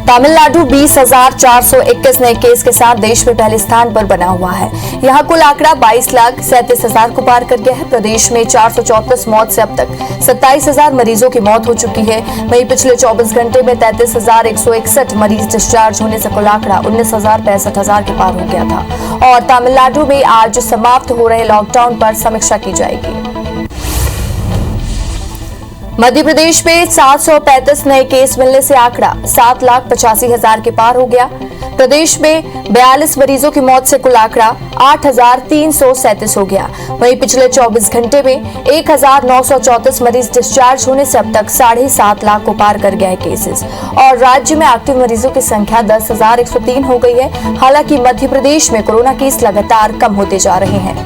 तमिलनाडु 20,421 नए केस के साथ देश में पहले स्थान पर बना हुआ है। यहाँ कुल आंकड़ा 22,37,000 को पार कर गया है। प्रदेश में 434 मौत से अब तक 27,000 मरीजों की मौत हो चुकी है। वहीं पिछले 24 घंटे में 33,161 मरीज डिस्चार्ज होने से कुल आंकड़ा 19,65,000 के पार हो गया था। और तमिलनाडु में आज समाप्त हो रहे लॉकडाउन पर समीक्षा की जाएगी। मध्य प्रदेश में 735 नए केस मिलने से आंकड़ा 7,85,000 के पार हो गया। प्रदेश में 42 मरीजों की मौत से कुल आंकड़ा 8,337 हो गया। वहीं पिछले 24 घंटे में 1,934 मरीज डिस्चार्ज होने से अब तक 7.5 लाख को पार कर गया है केसेस। और राज्य में एक्टिव मरीजों की संख्या 10,103 हो गई है। हालांकि मध्य प्रदेश में कोरोना केस लगातार कम होते जा रहे हैं।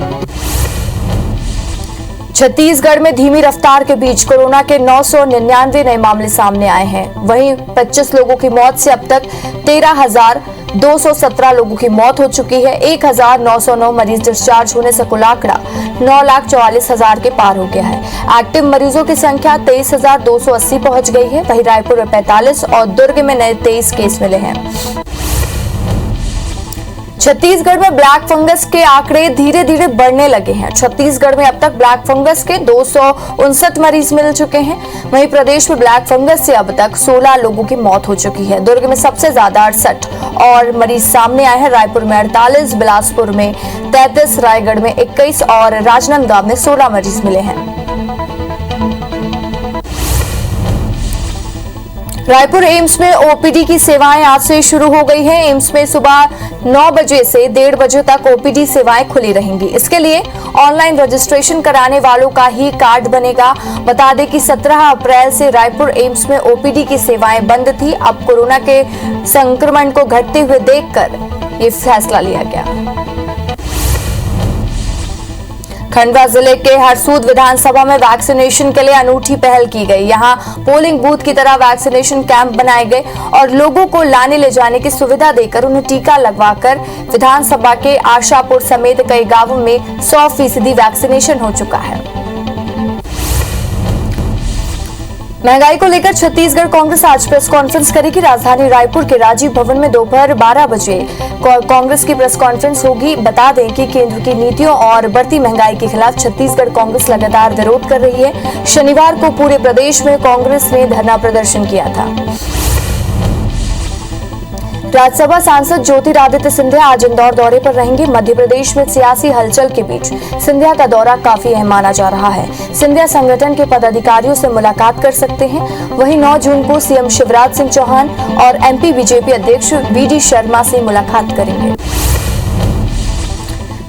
छत्तीसगढ़ में धीमी रफ्तार के बीच कोरोना के 999 नए मामले सामने आए हैं। वहीं 25 लोगों की मौत से अब तक 13,217 लोगों की मौत हो चुकी है। 1,909 मरीज डिस्चार्ज होने से कुल आंकड़ा 9,44,000 के पार हो गया है। एक्टिव मरीजों की संख्या 23,280 पहुंच गई है। वहीं रायपुर में 45 और दुर्ग में नए 23 केस मिले हैं। छत्तीसगढ़ में ब्लैक फंगस के आंकड़े धीरे धीरे बढ़ने लगे हैं। छत्तीसगढ़ में अब तक ब्लैक फंगस के 259 मरीज मिल चुके हैं। वहीं प्रदेश में ब्लैक फंगस से अब तक 16 लोगों की मौत हो चुकी है। दुर्ग में सबसे ज्यादा 68 और मरीज सामने आए हैं। रायपुर में 48, बिलासपुर में 33, रायगढ़ में 21 और राजनांदगांव में 16 मरीज मिले हैं। रायपुर एम्स में ओपीडी की सेवाएं आज से शुरू हो गई हैं। एम्स में सुबह 9 बजे से 1:30 बजे तक ओपीडी सेवाएं खुली रहेंगी। इसके लिए ऑनलाइन रजिस्ट्रेशन कराने वालों का ही कार्ड बनेगा। बता दें कि 17 अप्रैल से रायपुर एम्स में ओपीडी की सेवाएं बंद थी। अब कोरोना के संक्रमण को घटते हुए देखकर ये फैसला लिया गया। खंडवा जिले के हरसूद विधानसभा में वैक्सीनेशन के लिए अनूठी पहल की गई। यहां पोलिंग बूथ की तरह वैक्सीनेशन कैंप बनाए गए और लोगों को लाने ले जाने की सुविधा देकर उन्हें टीका लगवाकर विधानसभा के आशापुर समेत कई गांवों में 100% वैक्सीनेशन हो चुका है। महंगाई को लेकर छत्तीसगढ़ कांग्रेस आज प्रेस कॉन्फ्रेंस करेगी। राजधानी रायपुर के राजीव भवन में दोपहर 12 बजे कांग्रेस की प्रेस कॉन्फ्रेंस होगी। बता दें कि केंद्र की नीतियों और बढ़ती महंगाई के खिलाफ छत्तीसगढ़ कांग्रेस लगातार विरोध कर रही है। शनिवार को पूरे प्रदेश में कांग्रेस ने धरना प्रदर्शन किया था। राज्यसभा सांसद ज्योतिरादित्य सिंधिया आज इंदौर दौरे पर रहेंगे। मध्य प्रदेश में सियासी हलचल के बीच सिंधिया का दौरा काफी अहम माना जा रहा है। सिंधिया संगठन के पदाधिकारियों से मुलाकात कर सकते हैं। वहीं 9 जून को सीएम शिवराज सिंह चौहान और एमपी बीजेपी अध्यक्ष वीडी शर्मा से मुलाकात करेंगे।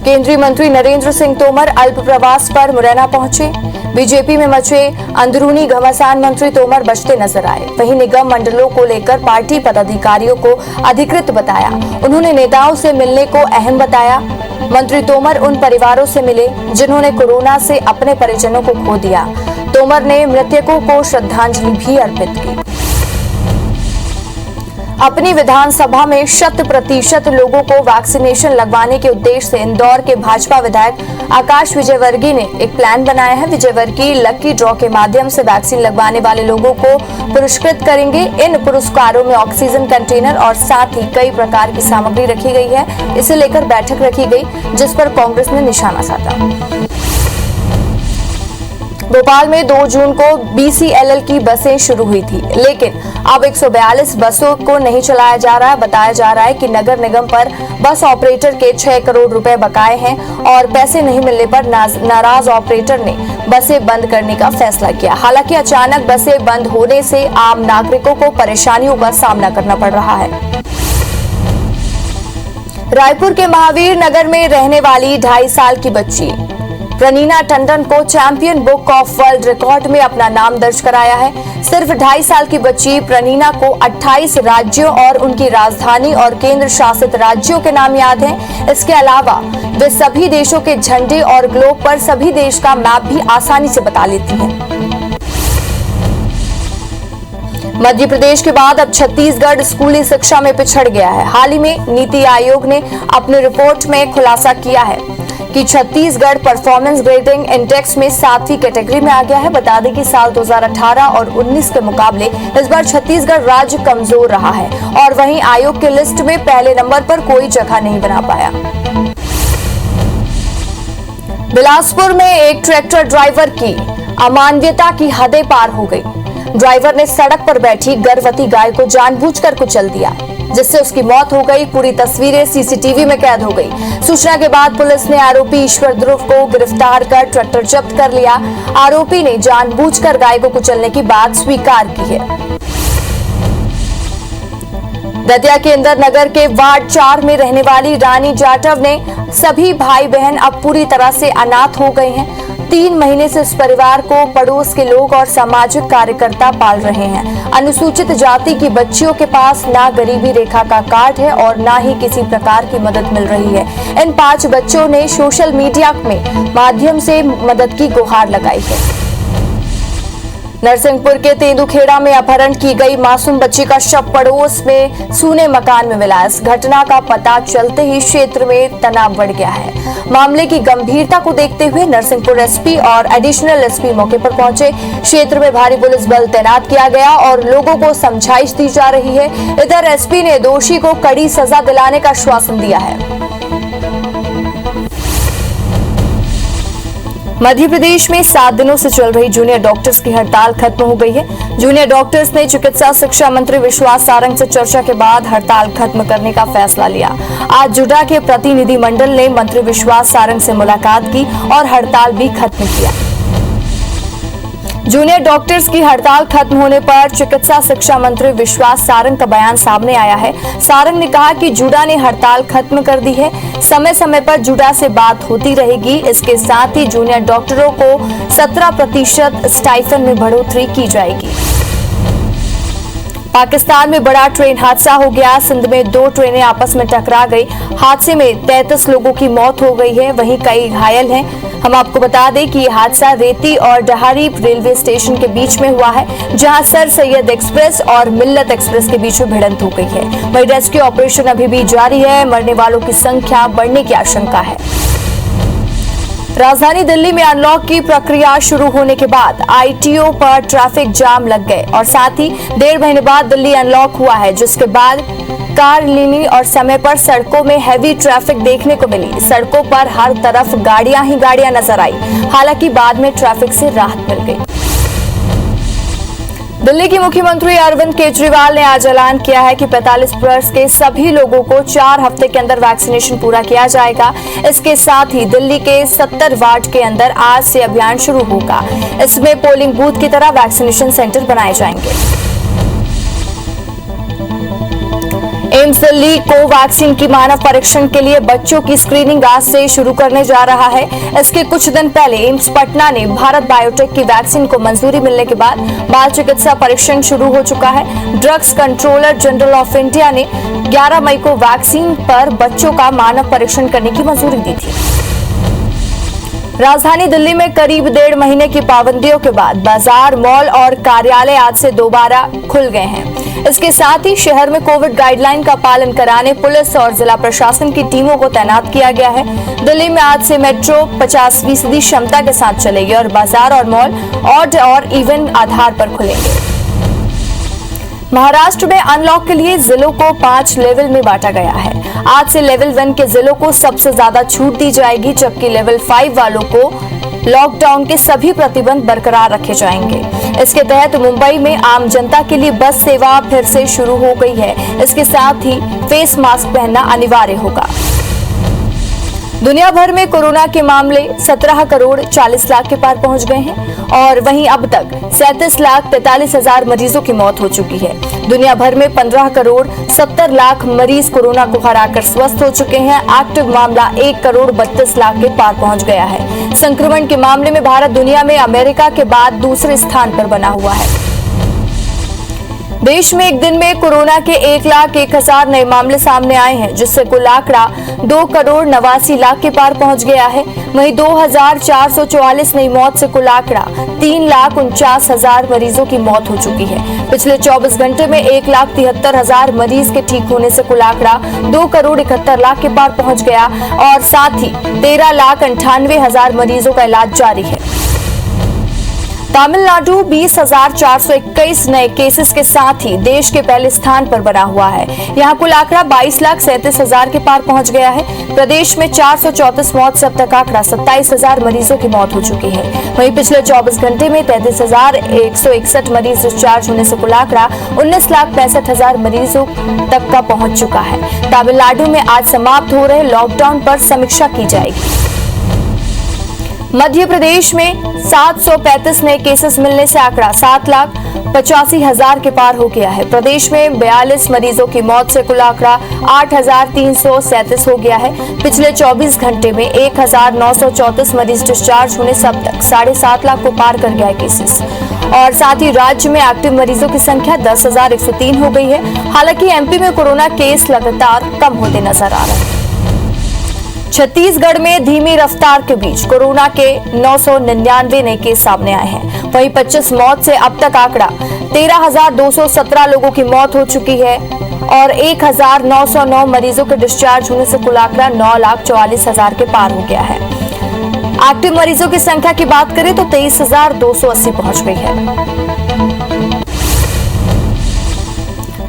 केंद्रीय मंत्री नरेंद्र सिंह तोमर अल्प प्रवास पर मुरैना पहुंचे। बीजेपी में मचे अंदरूनी घमासान मंत्री तोमर बचते नजर आए। वहीं निगम मंडलों को लेकर पार्टी पदाधिकारियों को अधिकृत बताया। उन्होंने नेताओं से मिलने को अहम बताया। मंत्री तोमर उन परिवारों से मिले जिन्होंने कोरोना से अपने परिजनों को खो दिया। तोमर ने मृतकों को श्रद्धांजलि भी अर्पित की। अपनी विधानसभा में 100% लोगों को वैक्सीनेशन लगवाने के उद्देश्य से इंदौर के भाजपा विधायक आकाश विजयवर्गीय ने एक प्लान बनाया है। विजयवर्गीय लकी ड्रॉ के माध्यम से वैक्सीन लगवाने वाले लोगों को पुरस्कृत करेंगे। इन पुरस्कारों में ऑक्सीजन कंटेनर और साथ ही कई प्रकार की सामग्री रखी गई है। इसे लेकर बैठक रखी गई जिस पर कांग्रेस ने निशाना साधा। भोपाल में 2 जून को बीसीएलएल की बसें शुरू हुई थी, लेकिन अब 142 बसों को नहीं चलाया जा रहा है। बताया जा रहा है कि नगर निगम पर बस ऑपरेटर के 6 करोड़ रुपए बकाए हैं और पैसे नहीं मिलने पर नाराज ऑपरेटर ने बसें बंद करने का फैसला किया। हालांकि अचानक बसें बंद होने से आम नागरिकों को परेशानियों का सामना करना पड़ रहा है। रायपुर के महावीर नगर में रहने वाली 2.5 साल की बच्ची प्रनीना टंडन को champion book of world record में अपना नाम दर्ज कराया है। सिर्फ 2.5 साल की बच्ची प्रनीना को 28 राज्यों और उनकी राजधानी और केंद्र शासित राज्यों के नाम याद हैं। इसके अलावा वे सभी देशों के झंडे और ग्लोब पर सभी देश का मैप भी आसानी से बता लेती हैं। मध्य प्रदेश के बाद अब छत्तीसगढ़ स्कूली शिक्षा में पिछड़ गया है। हाल ही में नीति आयोग ने अपनी रिपोर्ट में खुलासा किया है कि छत्तीसगढ़ परफॉर्मेंस ग्रेडिंग इंडेक्स में 7वीं कैटेगरी में आ गया है। बता दें कि साल 2018 और 19 के मुकाबले इस बार छत्तीसगढ़ राज्य कमजोर रहा है और वहीं आयोग के लिस्ट में पहले नंबर पर कोई जगह नहीं बना पाया। बिलासपुर में एक ट्रैक्टर ड्राइवर की अमानवीयता की हदें पार हो गई। ड्राइवर ने सड़क पर बैठी गर्भवती गाय को जानबूझकर कुचल दिया, जिससे उसकी मौत हो गई। पूरी तस्वीरें सीसीटीवी में कैद हो गई। सूचना के बाद पुलिस ने आरोपी ईश्वर ध्रुव को गिरफ्तार कर ट्रैक्टर जब्त कर लिया। आरोपी ने जानबूझकर गाय को कुचलने की बात स्वीकार की है। दतिया के इंदर नगर के वार्ड 4 में रहने वाली रानी जाटव ने सभी भाई बहन अब पूरी तरह से अनाथ हो गए हैं। 3 महीने से इस परिवार को पड़ोस के लोग और सामाजिक कार्यकर्ता पाल रहे हैं। अनुसूचित जाति की बच्चियों के पास ना गरीबी रेखा का कार्ड है और ना ही किसी प्रकार की मदद मिल रही है। इन 5 बच्चों ने सोशल मीडिया में माध्यम से मदद की गुहार लगाई है। नरसिंहपुर के तेंदुखेड़ा में अपहरण की गई मासूम बच्ची का शव पड़ोस में सूने मकान में मिला। इस घटना का पता चलते ही क्षेत्र में तनाव बढ़ गया है। मामले की गंभीरता को देखते हुए नरसिंहपुर एसपी और एडिशनल एसपी मौके पर पहुंचे। क्षेत्र में भारी पुलिस बल तैनात किया गया और लोगों को समझाइश दी जा रही है। इधर एसपी ने दोषी को कड़ी सजा दिलाने का आश्वासन दिया है। मध्य प्रदेश में 7 दिनों से चल रही जूनियर डॉक्टर्स की हड़ताल खत्म हो गई है। जूनियर डॉक्टर्स ने चिकित्सा शिक्षा मंत्री विश्वास सारंग से चर्चा के बाद हड़ताल खत्म करने का फैसला लिया। आज जुडा के प्रतिनिधि मंडल ने मंत्री विश्वास सारंग से मुलाकात की और हड़ताल भी खत्म किया। जूनियर डॉक्टर्स की हड़ताल खत्म होने पर चिकित्सा शिक्षा मंत्री विश्वास सारंग का बयान सामने आया है। सारंग ने कहा कि जुडा ने हड़ताल खत्म कर दी है। समय समय पर जुडा से बात होती रहेगी। इसके साथ ही जूनियर डॉक्टरों को 17% स्टाइफन में बढ़ोतरी की जाएगी। पाकिस्तान में बड़ा ट्रेन हादसा हो गया। सिंध में 2 ट्रेनें आपस में टकरा गई। हादसे में 33 लोगों की मौत हो गई है, वहीं कई घायल हैं। हम आपको बता दें कि यह हादसा रेती और डहारी रेलवे स्टेशन के बीच में हुआ है, जहां सर सैयद एक्सप्रेस और मिल्लत एक्सप्रेस के बीच में भिड़ंत हो गई है। वहीं रेस्क्यू ऑपरेशन अभी भी जारी है। मरने वालों की संख्या बढ़ने की आशंका है। राजधानी दिल्ली में अनलॉक की प्रक्रिया शुरू होने के बाद आईटीओ पर ट्रैफिक जाम लग गए और साथ ही 1.5 महीने बाद दिल्ली अनलॉक हुआ है, जिसके बाद कार लेने और समय पर सड़कों में हैवी ट्रैफिक देखने को मिली। सड़कों पर हर तरफ गाड़ियां ही गाड़ियां नजर आई। हालांकि बाद में ट्रैफिक से राहत मिल गई। दिल्ली के मुख्यमंत्री अरविंद केजरीवाल ने आज ऐलान किया है कि 45 वर्ष के सभी लोगों को 4 हफ्ते के अंदर वैक्सीनेशन पूरा किया जाएगा। इसके साथ ही दिल्ली के 70 वार्ड के अंदर आज से अभियान शुरू होगा। इसमें पोलिंग बूथ की तरह वैक्सीनेशन सेंटर बनाए जाएंगे। एम्स दिल्ली कोवैक्सीन की मानव परीक्षण के लिए बच्चों की स्क्रीनिंग आज से शुरू करने जा रहा है। इसके कुछ दिन पहले एम्स पटना ने भारत बायोटेक की वैक्सीन को मंजूरी मिलने के बाद बाल चिकित्सा परीक्षण शुरू हो चुका है। Drugs controller general of India ने 11 मई को वैक्सीन पर बच्चों का मानव परीक्षण करने की मंजूरी दी थी। राजधानी दिल्ली में करीब 1.5 महीने की पाबंदियों के बाद बाजार, मॉल और कार्यालय आज से दोबारा खुल गए हैं। इसके साथ ही शहर में कोविड गाइडलाइन का पालन कराने पुलिस और जिला प्रशासन की टीमों को तैनात किया गया है। दिल्ली में आज से मेट्रो 50% क्षमता के साथ चलेगी और बाजार और मॉल ऑड और इवन आधार पर खुलेंगे। महाराष्ट्र में अनलॉक के लिए जिलों को 5 लेवल में बांटा गया है। आज से लेवल 1 के जिलों को सबसे ज्यादा छूट दी जाएगी, जबकि लेवल 5 वालों को लॉकडाउन के सभी प्रतिबंध बरकरार रखे जाएंगे। इसके तहत मुंबई में आम जनता के लिए बस सेवा फिर से शुरू हो गई है। इसके साथ ही फेस मास्क पहनना अनिवार्य होगा। दुनिया भर में कोरोना के मामले 17 करोड़ 40 लाख के पार पहुंच गए हैं और वहीं अब तक 37,43,000 मरीजों की मौत हो चुकी है। दुनिया भर में 15 करोड़ 70 लाख मरीज कोरोना को हराकर स्वस्थ हो चुके हैं। एक्टिव मामला 1 करोड़ 32 लाख के पार पहुंच गया है। संक्रमण के मामले में भारत दुनिया में अमेरिका के बाद दूसरे स्थान पर बना हुआ है। देश में एक दिन में कोरोना के 1,01,000 नए मामले सामने आए हैं, जिससे कुल आंकड़ा 2 करोड़ 89 लाख के पार पहुंच गया है। वहीं 2444 नई मौत से कुल आंकड़ा 3,49,000 मरीजों की मौत हो चुकी है। पिछले 24 घंटे में 1,73,000 मरीज के ठीक होने से कुल आंकड़ा 2,71,00,000 के पार पहुंच गया और साथ ही 13,98,000 मरीजों का इलाज जारी है। तमिलनाडु 20,421 नए केसेस के साथ ही देश के पहले स्थान पर बना हुआ है। यहां कुल आंकड़ा 22,37,000 के पार पहुंच गया है। प्रदेश में 434 मौत से अब तक आंकड़ा 27,000 मरीजों की मौत हो चुकी है। वहीं पिछले 24 घंटे में 33,161 मरीज डिस्चार्ज होने से कुल आंकड़ा 19,65,000 मरीजों तक का पहुंच चुका है। तमिलनाडु में आज समाप्त हो रहे लॉकडाउन पर समीक्षा की जाएगी। मध्य प्रदेश में 735 नए केसेस मिलने से आंकड़ा 7,85,000 के पार हो गया है। प्रदेश में 42 मरीजों की मौत से कुल आंकड़ा 8,337 हो गया है। पिछले 24 घंटे में 1,934 मरीज डिस्चार्ज होने से अब तक 7.5 लाख को पार कर गया है केसेस और साथ ही राज्य में एक्टिव मरीजों की संख्या 10,103 हो गई है। हालांकि एमपी में कोरोना केस लगातार कम होते नजर आ रहे हैं। छत्तीसगढ़ में धीमी रफ्तार के बीच कोरोना के 999 नए केस सामने आए हैं। वहीं 25 मौत से अब तक आंकड़ा 13,217 लोगों की मौत हो चुकी है और 1,909 मरीजों के डिस्चार्ज होने से कुल आंकड़ा 9,44,000 के पार हो गया है। एक्टिव मरीजों की संख्या की बात करें तो 23,280 पहुंच गई है।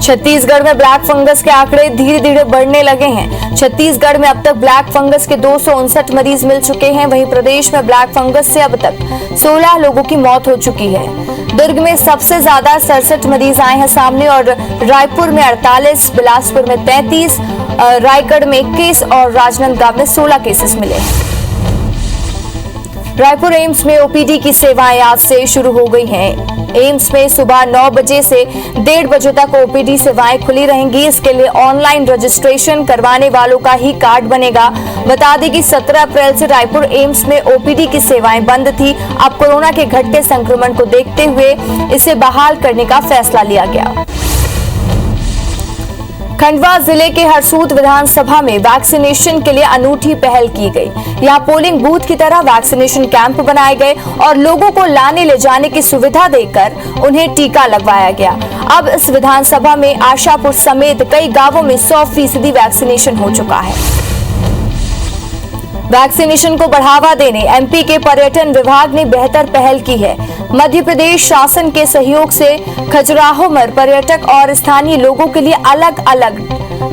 छत्तीसगढ़ में ब्लैक फंगस के आंकड़े धीरे धीरे बढ़ने लगे हैं। छत्तीसगढ़ में अब तक ब्लैक फंगस के 259 मरीज मिल चुके हैं। वहीं प्रदेश में ब्लैक फंगस से अब तक 16 लोगों की मौत हो चुकी है। दुर्ग में सबसे ज्यादा 67 मरीज आए हैं सामने और रायपुर में 48, बिलासपुर में 33, रायगढ़ में 21 और राजनांदगांव में 16 केसेस मिले हैं। रायपुर एम्स में ओपीडी की सेवाएं आज से शुरू हो गई हैं। एम्स में सुबह 9 बजे से 1:30 बजे तक ओपीडी सेवाएं खुली रहेंगी। इसके लिए ऑनलाइन रजिस्ट्रेशन करवाने वालों का ही कार्ड बनेगा। बता दें कि 17 अप्रैल से रायपुर एम्स में ओपीडी की सेवाएं बंद थी। अब कोरोना के घटते संक्रमण को देखते हुए इसे बहाल करने का फैसला लिया गया। खंडवा जिले के हरसूद विधानसभा में वैक्सीनेशन के लिए अनूठी पहल की गई। यहां पोलिंग बूथ की तरह वैक्सीनेशन कैंप बनाए गए और लोगों को लाने ले जाने की सुविधा देकर उन्हें टीका लगवाया गया। अब इस विधानसभा में आशापुर समेत कई गांवों में 100% वैक्सीनेशन हो चुका है। वैक्सीनेशन को बढ़ावा देने एमपी के पर्यटन विभाग ने बेहतर पहल की है। मध्य प्रदेश शासन के सहयोग से खजुराहो में पर्यटक और स्थानीय लोगों के लिए अलग अलग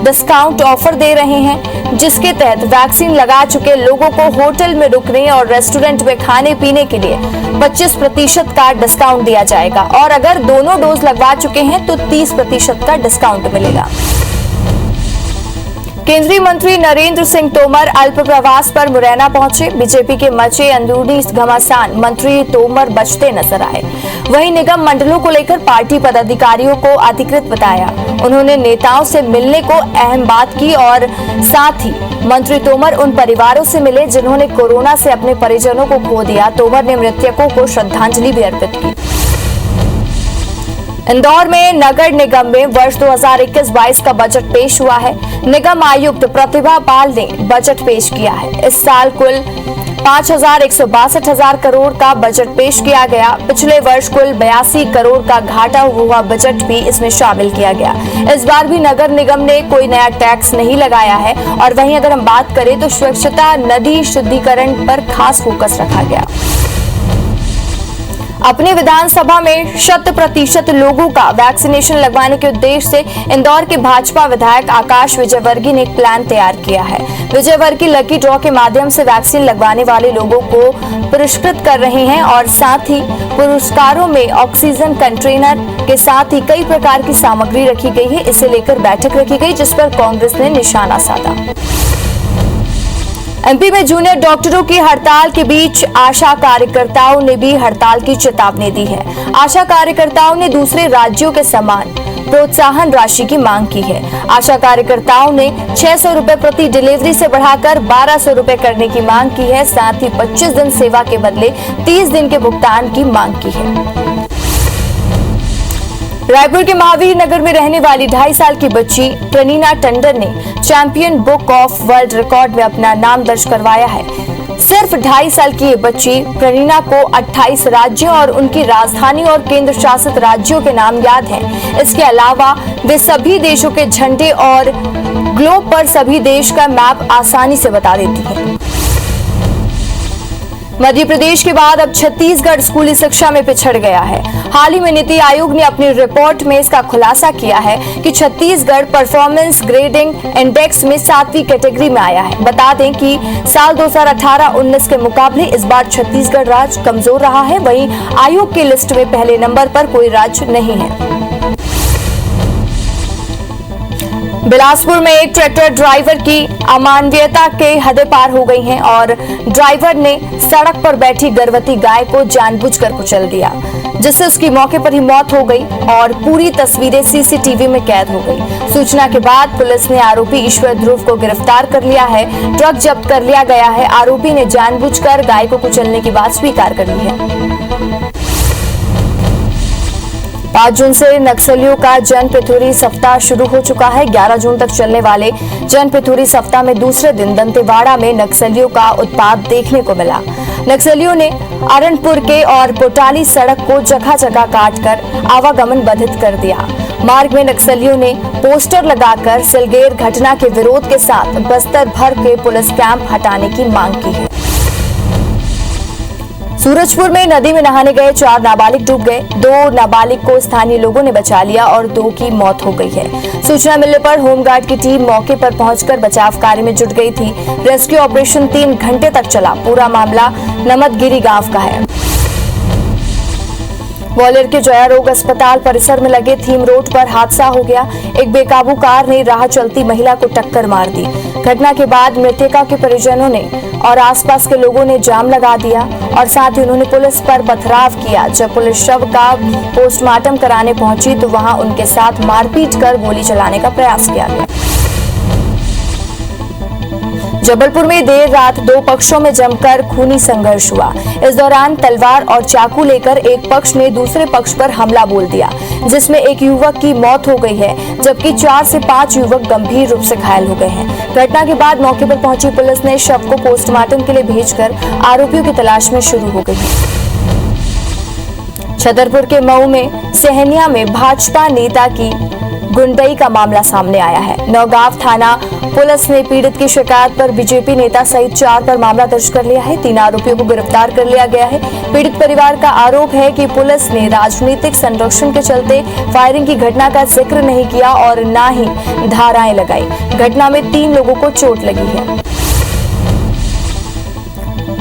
डिस्काउंट ऑफर दे रहे हैं, जिसके तहत वैक्सीन लगा चुके लोगों को होटल में रुकने और रेस्टोरेंट में खाने पीने के लिए 25% का डिस्काउंट दिया जाएगा और अगर दोनों डोज लगवा चुके हैं तो 30% का डिस्काउंट मिलेगा। केंद्रीय मंत्री नरेंद्र सिंह तोमर अल्प प्रवास पर मुरैना पहुंचे। बीजेपी के मचे अंदरूनी घमासान मंत्री तोमर बचते नजर आए। वहीं निगम मंडलों को लेकर पार्टी पदाधिकारियों को अधिकृत बताया। उन्होंने नेताओं से मिलने को अहम बात की और साथ ही मंत्री तोमर उन परिवारों से मिले जिन्होंने कोरोना से अपने परिजनों को खो दिया। तोमर ने मृतकों को श्रद्धांजलि भी अर्पित की। इंदौर में नगर निगम में वर्ष 2021-22 का बजट पेश हुआ है। निगम आयुक्त प्रतिभा पाल ने बजट पेश किया है। इस साल कुल 5,162 करोड़ का बजट पेश किया गया। पिछले वर्ष कुल 82 करोड़ का घाटा हुआ बजट भी इसमें शामिल किया गया। इस बार भी नगर निगम ने कोई नया टैक्स नहीं लगाया है और वहीं अगर हम बात करें तो स्वच्छता, नदी शुद्धिकरण पर खास फोकस रखा गया। अपनी विधानसभा में 100% लोगों का वैक्सीनेशन लगवाने के उद्देश्य से इंदौर के भाजपा विधायक आकाश विजयवर्गीय ने एक प्लान तैयार किया है। विजयवर्गीय लकी ड्रॉ के माध्यम से वैक्सीन लगवाने वाले लोगों को पुरस्कृत कर रहे हैं और साथ ही पुरस्कारों में ऑक्सीजन कंटेनर के साथ ही कई प्रकार की सामग्री रखी गई है। इसे लेकर बैठक रखी गई जिस पर कांग्रेस ने निशाना साधा। एमपी में जूनियर डॉक्टरों की हड़ताल के बीच आशा कार्यकर्ताओं ने भी हड़ताल की चेतावनी दी है। आशा कार्यकर्ताओं ने दूसरे राज्यों के समान प्रोत्साहन राशि की मांग की है। आशा कार्यकर्ताओं ने 600 रुपए प्रति डिलीवरी से बढ़ाकर 1200 रुपए करने की मांग की है। साथ ही 25 दिन सेवा के बदले 30 दिन के भुगतान की मांग की है। रायपुर के महावीर नगर में रहने वाली 2.5 साल की बच्ची प्रणीना टंडन ने champion book of world record में अपना नाम दर्ज करवाया है। सिर्फ 2.5 साल की ये बच्ची प्रणीना को 28 राज्यों और उनकी राजधानी और केंद्र शासित राज्यों के नाम याद हैं। इसके अलावा वे सभी देशों के झंडे और ग्लोब पर सभी देश का मैप आसानी से बता देती है। मध्य प्रदेश के बाद अब छत्तीसगढ़ स्कूली शिक्षा में पिछड़ गया है। हाल ही में नीति आयोग ने अपनी रिपोर्ट में इसका खुलासा किया है कि छत्तीसगढ़ परफॉर्मेंस ग्रेडिंग इंडेक्स में 7वीं कैटेगरी में आया है। बता दें कि साल 2018-19 के मुकाबले इस बार छत्तीसगढ़ राज्य कमजोर रहा है। वहीं आयोग की लिस्ट में पहले नंबर पर कोई राज्य नहीं है। बिलासपुर में एक ट्रैक्टर ड्राइवर की अमानवीयता के हदें पार हो गई हैं और ड्राइवर ने सड़क पर बैठी गर्भवती गाय को जानबूझकर कुचल दिया, जिससे उसकी मौके पर ही मौत हो गई और पूरी तस्वीरें सीसीटीवी में कैद हो गई। सूचना के बाद पुलिस ने आरोपी ईश्वर ध्रुव को गिरफ्तार कर लिया है। ट्रक जब्त कर लिया गया है। आरोपी ने जानबूझकर गाय को कुचलने की बात स्वीकार कर ली है। 5 जून से नक्सलियों का जन पिथौरी सप्ताह शुरू हो चुका है। 11 जून तक चलने वाले जन पिथौरी सप्ताह में दूसरे दिन दंतेवाड़ा में नक्सलियों का उत्पात देखने को मिला। नक्सलियों ने अरनपुर के और पोटाली सड़क को जगह जगह काटकर आवागमन बाधित कर दिया। मार्ग में नक्सलियों ने पोस्टर लगाकर सिलगेर घटना के विरोध के साथ बस्तर भर के पुलिस कैंप हटाने की मांग की है। सूरजपुर में नदी में नहाने गए 4 नाबालिग डूब गए। 2 नाबालिग को स्थानीय लोगों ने बचा लिया और 2 की मौत हो गई है। सूचना मिलने पर होमगार्ड की टीम मौके पर पहुंचकर बचाव कार्य में जुट गई थी। रेस्क्यू ऑपरेशन 3 घंटे तक चला। पूरा मामला नमदगिरी गांव का है। ग्वालियर के जया रोग अस्पताल परिसर में लगे थीम रोड पर हादसा हो गया। एक बेकाबू कार ने राह चलती महिला को टक्कर मार दी। घटना के बाद मृतका के परिजनों ने और आसपास के लोगों ने जाम लगा दिया और साथ ही उन्होंने पुलिस पर पथराव किया। जब पुलिस शव का पोस्टमार्टम कराने पहुंची तो वहां उनके साथ मारपीट कर गोली चलाने का प्रयास किया गया। जबलपुर में देर रात 2 पक्षों में जमकर खूनी संघर्ष हुआ। इस दौरान तलवार और चाकू लेकर एक पक्ष ने दूसरे पक्ष पर हमला बोल दिया, जिसमें एक युवक की मौत हो गई है, जबकि 4 से 5 युवक गंभीर रूप से घायल हो गए हैं। घटना के बाद मौके पर पहुंची पुलिस ने शव को पोस्टमार्टम के लिए भेजकर आरोपियों की तलाश में शुरू हो गई। छतरपुर के मऊ में सहनिया में भाजपा नेता की गुंडई का मामला सामने आया है। नौगांव थाना पुलिस ने पीड़ित की शिकायत पर बीजेपी नेता सहित 4 पर मामला दर्ज कर लिया है। 3 आरोपियों को गिरफ्तार कर लिया गया है। पीड़ित परिवार का आरोप है कि पुलिस ने राजनीतिक संरक्षण के चलते फायरिंग की घटना का जिक्र नहीं किया और न ही धाराएं लगाई। घटना में 3 लोगों को चोट लगी है।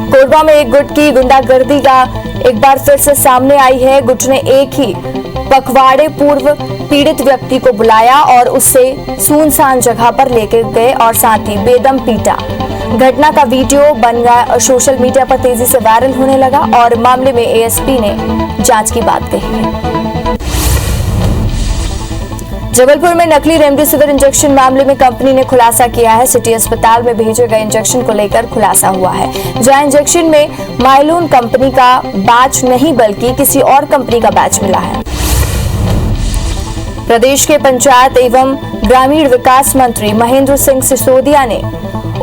कोरबा में एक गुट की गुंडागर्दी का एक बार फिर से सामने आई है। गुट ने एक ही पखवाड़े पूर्व पीड़ित व्यक्ति को बुलाया और उससे सुनसान जगह पर लेकर गए और साथ ही बेदम पीटा। घटना का वीडियो बन गया और सोशल मीडिया पर तेजी से वायरल होने लगा और मामले में एएसपी ने जांच की बात कही है। जबलपुर में नकली रेमडेसिविर इंजेक्शन मामले में कंपनी ने खुलासा किया है। सिटी अस्पताल में भेजे गए इंजेक्शन को लेकर खुलासा हुआ है, जहां इंजेक्शन में माइलून कंपनी का बैच नहीं बल्कि किसी और कंपनी का बैच मिला है। प्रदेश के पंचायत एवं ग्रामीण विकास मंत्री महेंद्र सिंह सिसोदिया ने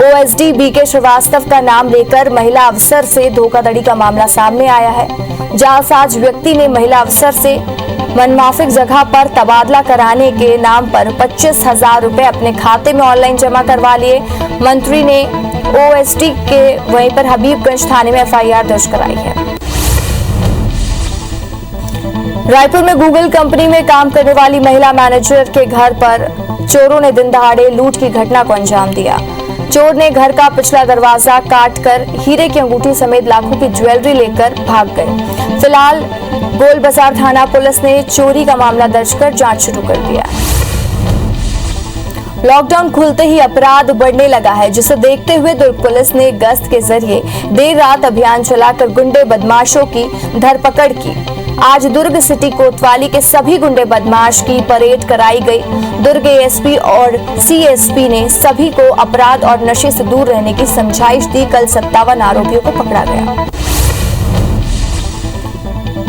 ओएसडी बीके श्रीवास्तव का नाम लेकर महिला अफसर से धोखाधड़ी का मामला सामने आया है। जालसाज व्यक्ति ने महिला अफसर से मनमाफिक जगह पर तबादला कराने के नाम पर 25,000 रुपए अपने खाते में ऑनलाइन जमा करवा लिए। मंत्री ने ओएसडी के वहीं पर हबीबगंज थाने में एफआईआर दर्ज कराई है। रायपुर में गूगल कंपनी में काम करने वाली महिला मैनेजर के घर पर चोरों ने दिन दहाड़े लूट की घटना को अंजाम दिया। चोर ने घर का पिछला दरवाजा काटकर हीरे की अंगूठी समेत लाखों की ज्वेलरी लेकर भाग गए। फिलहाल गोल बाजार थाना पुलिस ने चोरी का मामला दर्ज कर जांच शुरू कर दिया है। लॉकडाउन खुलते ही अपराध बढ़ने लगा है, जिसे देखते हुए दुर्ग पुलिस ने गश्त के जरिए देर रात अभियान चलाकर गुंडे बदमाशों की धरपकड़ की। आज दुर्ग सिटी कोतवाली के सभी गुंडे बदमाश की परेड कराई गई। दुर्ग एएसपी और सीएसपी ने सभी को अपराध और नशे से दूर रहने की समझाइश दी। कल 57 आरोपियों को पकड़ा गया।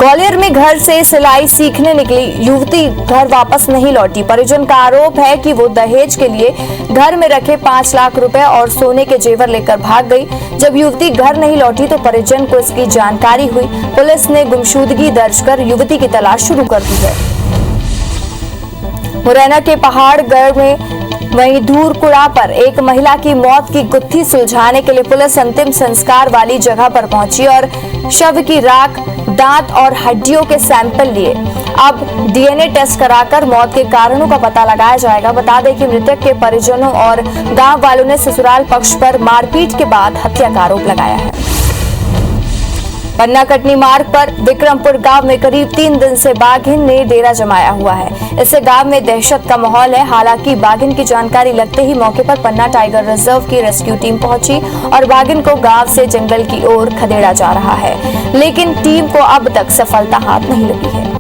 ग्वालियर में घर से सिलाई सीखने निकली युवती घर वापस नहीं लौटी। परिजन का आरोप है कि वो दहेज के लिए घर में रखे 5 लाख रुपए और सोने के जेवर लेकर भाग गई। जब युवती घर नहीं लौटी तो परिजन को इसकी जानकारी हुई। पुलिस ने गुमशुदगी दर्ज कर युवती की तलाश शुरू कर दी है। मुरैना के पहाड़गढ़ में वहीं धूरकुड़ा पर एक महिला की मौत की गुत्थी सुलझाने के लिए पुलिस अंतिम संस्कार वाली जगह पर पहुंची और शव की राख, दांत और हड्डियों के सैंपल लिए। अब डीएनए टेस्ट कराकर मौत के कारणों का पता लगाया जाएगा। बता दें कि मृतक के परिजनों और गांव वालों ने ससुराल पक्ष पर मारपीट के बाद हत्या का आरोप लगाया है। पन्ना कटनी मार्ग पर विक्रमपुर गांव में करीब 3 दिन से बाघिन ने डेरा जमाया हुआ है। इससे गांव में दहशत का माहौल है। हालांकि बाघिन की जानकारी लगते ही मौके पर पन्ना टाइगर रिजर्व की रेस्क्यू टीम पहुंची और बाघिन को गांव से जंगल की ओर खदेड़ा जा रहा है, लेकिन टीम को अब तक सफलता हाथ नहीं लगी है।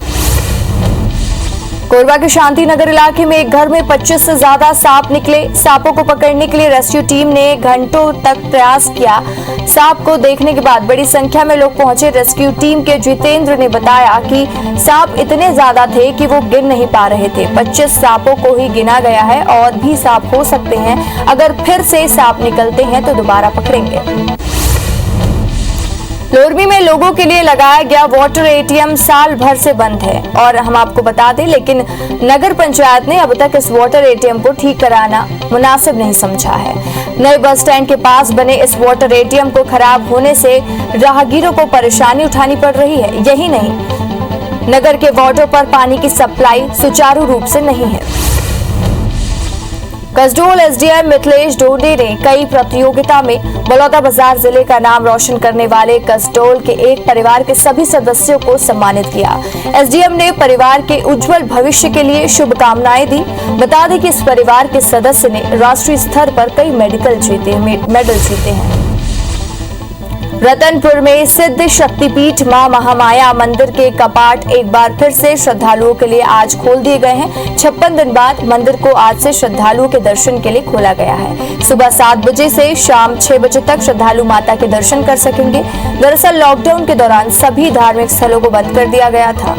कोरबा के शांतिनगर इलाके में एक घर में 25 से ज्यादा सांप निकले। सांपों को पकड़ने के लिए रेस्क्यू टीम ने घंटों तक प्रयास किया। सांप को देखने के बाद बड़ी संख्या में लोग पहुंचे। रेस्क्यू टीम के जितेंद्र ने बताया कि सांप इतने ज्यादा थे कि वो गिन नहीं पा रहे थे। 25 सांपों को ही गिना गया है और भी सांप हो सकते हैं। अगर फिर से सांप निकलते हैं तो दोबारा पकड़ेंगे। लोरमी में लोगों के लिए लगाया गया वाटर एटीएम साल भर से बंद है और हम आपको बता दें, लेकिन नगर पंचायत ने अब तक इस वाटर एटीएम को ठीक कराना मुनासिब नहीं समझा है। नए बस स्टैंड के पास बने इस वाटर एटीएम को खराब होने से राहगीरों को परेशानी उठानी पड़ रही है। यही नहीं, नगर के वार्डों पर पानी की सप्लाई सुचारू रूप से नहीं है। कसडोल एसडीएम मिथिलेश डोडे ने कई प्रतियोगिता में बलौदाबाजार जिले का नाम रोशन करने वाले कसडोल के एक परिवार के सभी सदस्यों को सम्मानित किया। एसडीएम ने परिवार के उज्जवल भविष्य के लिए शुभकामनाएं दी। बता दें कि इस परिवार के सदस्य ने राष्ट्रीय स्तर पर कई मेडल जीते हैं। रतनपुर में सिद्ध शक्तिपीठ मां महामाया मंदिर के कपाट एक बार फिर से श्रद्धालुओं के लिए आज खोल दिए गए हैं। 56 दिन बाद मंदिर को आज से श्रद्धालुओं के दर्शन के लिए खोला गया है। सुबह 7 बजे से शाम 6 बजे तक श्रद्धालु माता के दर्शन कर सकेंगे। दरअसल लॉकडाउन के दौरान सभी धार्मिक स्थलों को बंद कर दिया गया था।